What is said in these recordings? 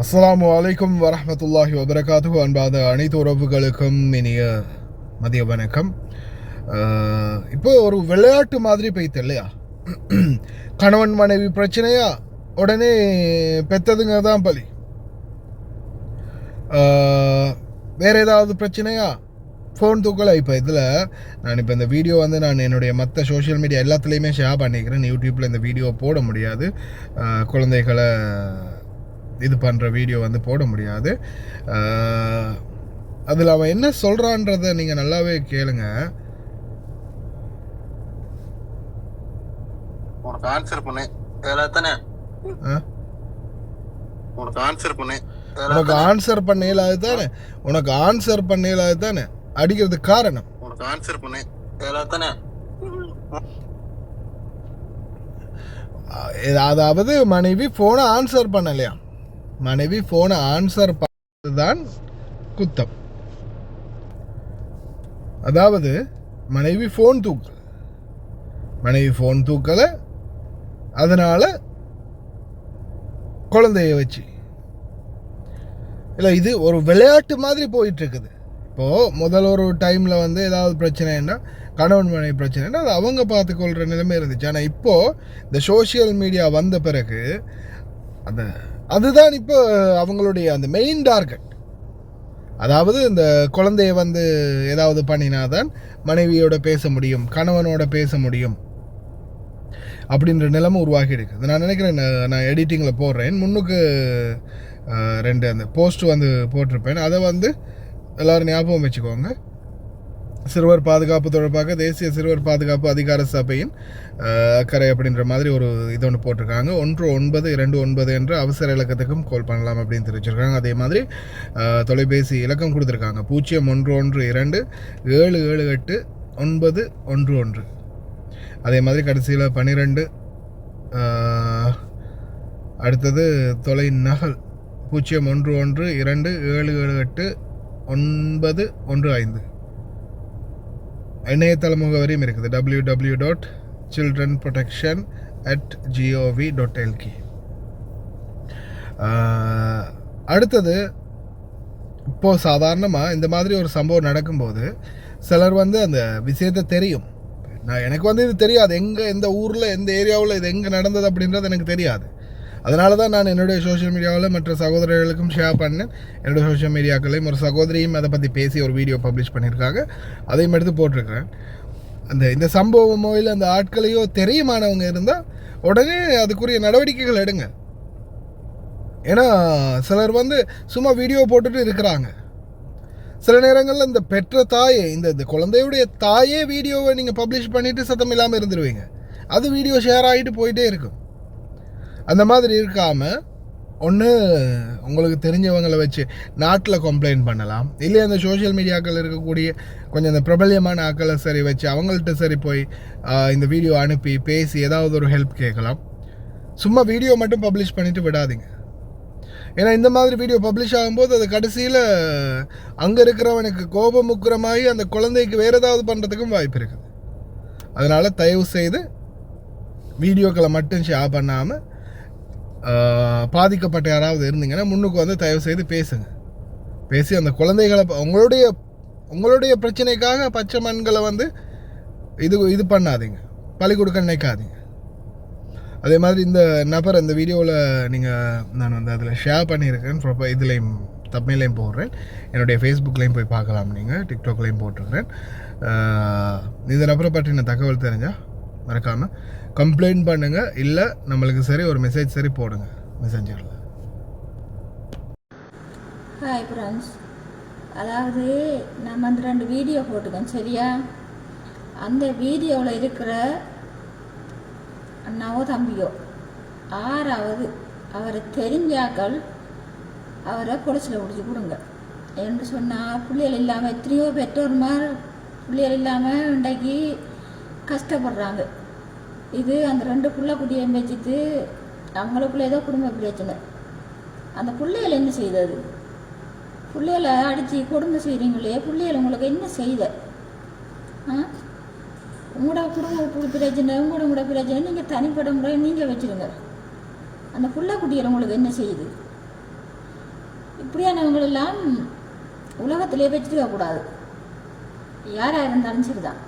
அஸ்ஸலாமு அலைக்கும் வரஹ்மத்துல்லாஹி வபரகாத்துஹு. அன்பாத அனைத்து உறவுகளுக்கும் இனிய மதிய வணக்கம். இப்போ ஒரு விளையாட்டு மாதிரி போய்த்து இல்லையா? கணவன் மனைவி பிரச்சனையா உடனே பெற்றதுங்க தான் பலி. வேறு ஏதாவது பிரச்சனையா ஃபோன் தூக்கலை. இப்போ இதில் நான் இப்போ இந்த வீடியோ வந்து நான் என்னுடைய மற்ற சோஷியல் மீடியா எல்லாத்துலேயுமே ஷேர் பண்ணிக்கிறேன். யூடியூப்பில் இந்த வீடியோ போட முடியாது, குழந்தைகளை இது பண்ணுற வீடியோ வந்து போட முடியாது. அதில் அவன் என்ன சொல்கிறான்றத நீங்கள் நல்லாவே கேளுங்க. உனக்கு ஆன்சர் பண்ணு தானே, உனக்கு ஆன்சர் பண்ணு, உனக்கு ஆன்சர் பண்ணலாது தானே, உனக்கு ஆன்சர் பண்ணலாது தானே அடிக்கிறதுக்கு காரணம். உனக்கு ஆன்சர் பண்ணு தானே. அதாவது மனைவி ஃபோனை ஆன்சர் பண்ணலையா, மனைவி ஃபோனை ஆன்சர் பண்ணதுதான் குத்தம். அதாவது மனைவி ஃபோன் தூக்கலை, அதனால குழந்தைய வச்சு இல்லை, இது ஒரு விளையாட்டு மாதிரி போயிட்டு இருக்குது. இப்போது முதல் ஒரு டைமில் வந்து ஏதாவது பிரச்சனைன்னா, கணவன் மனைவி பிரச்சனைன்னா அது அவங்க பார்த்துக்கொள்கிற நிலைமை இருந்துச்சு. ஆனால் இப்போது இந்த சோஷியல் மீடியா வந்த பிறகு அதுதான் இப்போ அவங்களுடைய அந்த மெயின் டார்கெட். அதாவது இந்த குழந்தைய வந்து ஏதாவது பண்ணினாதான் மனைவியோட பேச முடியும், கணவனோட பேச முடியும் அப்படின்ற நிலைமை உருவாகி இருக்குது. நான் நினைக்கிறேன், நான் எடிட்டிங்கில் போடுறேன், முன்னுக்கு 2 அந்த போஸ்ட் வந்து போட்டிருப்பேன். அதை வந்து எல்லோரும் ஞாபகம் வச்சுக்கோங்க. சிறுவர் பாதுகாப்பு தொடர்பாக தேசிய சிறுவர் பாதுகாப்பு அதிகார சபையின் அக்கறை அப்படின்ற மாதிரி ஒரு இது ஒன்று போட்டிருக்காங்க. 1929 என்ற அவசர இலக்கத்துக்கும் கால் பண்ணலாம் அப்படின்னு தெரிவிச்சிருக்காங்க. அதே மாதிரி தொலைபேசி இலக்கம் கொடுத்துருக்காங்க 0112-778-911. அதே மாதிரி கடைசியில் 12. அடுத்தது தொலை நகல் 0112-778-915. இணையதள முகவரியும் இருக்குது www.childrenprotection@gov.lk. அடுத்தது, இப்போது சாதாரணமாக இந்த மாதிரி ஒரு சம்பவம் நடக்கும்போது சிலர் வந்து அந்த விஷயத்தை தெரியும். எனக்கு வந்து இது தெரியாது, எந்த ஊரில் எந்த ஏரியாவில் இது எங்கே நடந்தது அப்படின்றது எனக்கு தெரியாது. அதனால தான் நான் என்னுடைய சோஷியல் மீடியாவில் மற்ற சகோதரர்களுக்கும் ஷேர் பண்ணேன். என்னுடைய சோஷியல் மீடியாக்களையும் ஒரு சகோதரியும் அதை பற்றி பேசி ஒரு வீடியோ பப்ளிஷ் பண்ணியிருக்காங்க, அதையும் எடுத்து போட்டிருக்கிறேன். இந்த சம்பவமோ இல்லை அந்த ஆட்களையோ தெரியுமானவங்க இருந்தால் உடனே அதுக்குரிய நடவடிக்கைகள் எடுங்க. ஏன்னா சிலர் வந்து சும்மா வீடியோ போட்டுட்டு இருக்கிறாங்க. சில நேரங்களில் இந்த பெற்ற தாயே, இந்த குழந்தையுடைய தாயே வீடியோவை நீங்கள் பப்ளிஷ் பண்ணிவிட்டு சத்தம் இல்லாமல் இருந்துருவீங்க. அது வீடியோ ஷேர் ஆகிட்டு போயிட்டே இருக்கும். அந்த மாதிரி இருக்காமல் ஒன்று உங்களுக்கு தெரிஞ்சவங்களை வச்சு நாட்டில் கம்ப்ளைண்ட் பண்ணலாம், இல்லை அந்த சோஷியல் மீடியாக்கள் இருக்கக்கூடிய கொஞ்சம் அந்த பிரபல்யமான ஆக்களை சரி வச்சு அவங்கள்ட்ட சரி போய் இந்த வீடியோ அனுப்பி பேசி ஏதாவது ஒரு ஹெல்ப் கேட்கலாம். சும்மா வீடியோ மட்டும் பப்ளிஷ் பண்ணிவிட்டு விடாதீங்க. ஏன்னா இந்த மாதிரி வீடியோ பப்ளிஷ் ஆகும்போது அது கடைசியில் அங்கே இருக்கிறவனுக்கு கோபமுக்குறமாகி அந்த குழந்தைக்கு வேறு ஏதாவது பண்ணுறதுக்கும் வாய்ப்பு இருக்குது. அதனால் தயவு செய்து வீடியோக்களை மட்டும் ஷேர் பண்ணாமல் பாதிக்கப்பட்ட யாராவது இருந்தீங்கன்னா முன்னுக்கு வந்து தயவு செய்து பேசி அந்த குழந்தைகளை உங்களுடைய பிரச்சனைக்காக பச்சை மண்களை வந்து இது பண்ணாதீங்க, பழி கொடுக்க நினைக்காதீங்க. அதே மாதிரி இந்த நபர் இந்த வீடியோவில் நான் வந்து அதில் ஷேர் பண்ணியிருக்கேன், இதுலேயும் தம்ப்நெயிலையும் போடுறேன், என்னுடைய ஃபேஸ்புக்லேயும் போய் பார்க்கலாம், நீங்கள் டிக்டாக்லேயும் போட்டிருக்கிறேன். இந்த நபரை பற்றின தகவல் தெரிஞ்சால் மறக்காமல் கம்ப்ளைண்ட் பண்ணுங்கள், இல்லை நம்மளுக்கு சரி ஒரு மெசேஜ் சரி போடுங்க மெசேஞ்சரில். ஹாய் ஃப்ரெண்ட்ஸ், அதாவது நம்ம அந்த 2 வீடியோ போட்டுக்கோம் சரியா. அந்த வீடியோவில் இருக்கிற அண்ணாவோ தம்பியோ 6வது அவரை தெரிஞ்சாக்கள் அவரை பொலிசில் பிடிச்சி கொடுங்க என்று சொன்னால், பிள்ளைகள் இல்லாமல் எத்தனையோ பெற்றோர்மார் பிள்ளைகள் இல்லாமல் இன்றைக்கு கஷ்டப்படுறாங்க. இது அந்த 2 புள்ள குட்டியை வச்சுட்டு அவங்களுக்குள்ள ஏதோ குடும்ப பிரச்சனை. அந்த பிள்ளைகள் என்ன செய்தது? பிள்ளைகளை அடித்து கொடுமை செய்கிறீங்களே, பிள்ளைகள் உங்களுக்கு என்ன செய்த? உங்களோட குடும்ப பிரச்சனை, உங்களோட பிரச்சனை நீங்கள் தனிப்பட்ட முறை நீங்கள் வச்சுருங்க. அந்த புள்ள குட்டிகள் உங்களுக்கு என்ன செய்யுது? இப்படியானவங்களெல்லாம் உலகத்திலே வச்சிருக்கக்கூடாது. யாராக இருந்தாலும் சரிதான்.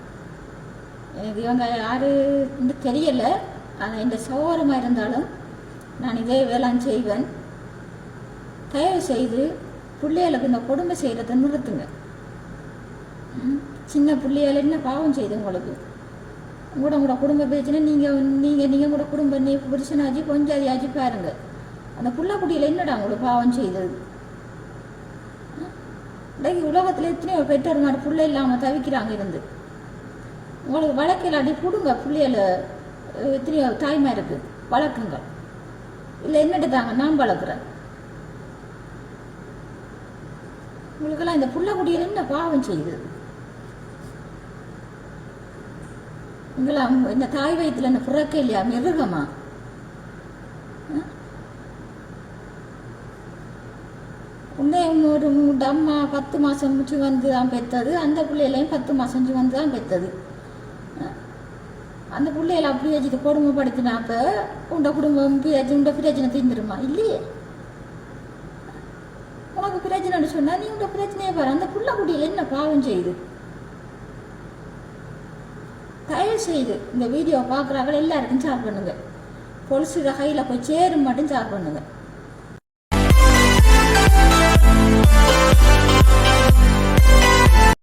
எனக்கு இவங்க யாருன்னு தெரியலை. ஆனால் இந்த சோகரமாக இருந்தாலும் நான் இதே வேளாண் செய்வேன். தயவு செய்து பிள்ளைகளுக்கு இந்த கொடுமை செய்கிறத நிறுத்துங்க. சின்ன பிள்ளைகள் என்ன பாவம் செய்து உங்களுக்கு? உங்களோட குடும்ப பிரச்சனை நீங்கள் கூட குடும்ப புருஷனாச்சு கொஞ்சாதியாச்சு பாருங்க. அந்த புள்ள குட்டியில் என்னடா உங்களுக்கு பாவம் செய்தது? இன்றைக்கு உலகத்தில் எத்தனையோ பெற்றோருங்க பிள்ளை இல்லாமல் தவிக்கிறாங்க இருந்து. உங்களுக்கு வழக்கில்லாட்டி கொடுங்க பிள்ளைகளை. எத்தனையோ தாய்மா இருக்கு, வளர்க்குங்க. இல்லை என்னட்டு தாங்க நான் வளர்க்குறேன். உங்களுக்கெல்லாம் இந்த புள்ள குட்டியில் என்ன பாவம் செய்யுது? உங்களாம் இந்த தாய் வயிற்றுல என்ன பிறக்க இல்லையா? மிருகமா? உன்னே இன்னொரு அம்மா 10 மாதம் சுமந்து தான் பெற்றது. அந்த பிள்ளைகளையும் 10 மாதம் சுமந்து தான் பெற்றது. அந்த பிள்ளைகளை அப்படி வச்சுட்டு கொடுமைப்படுத்தினாப்ப உண்ட குடும்பம் உண்ட பிரச்சனை தீர்ந்துருமா? இல்லையே. உனக்கு பிரச்சனைன்னு சொன்னால் நீ உண்ட பிரச்சனையே பாரு. அந்த புள்ள குட்டியில் என்ன பாவம் செய்யுது? தயவு செய்து இந்த வீடியோ பார்க்குறாங்க எல்லாருக்கும் ஷேர் பண்ணுங்க. பொலிசுக கையில் போய் சேரும் மட்டும் ஷேர் பண்ணுங்க.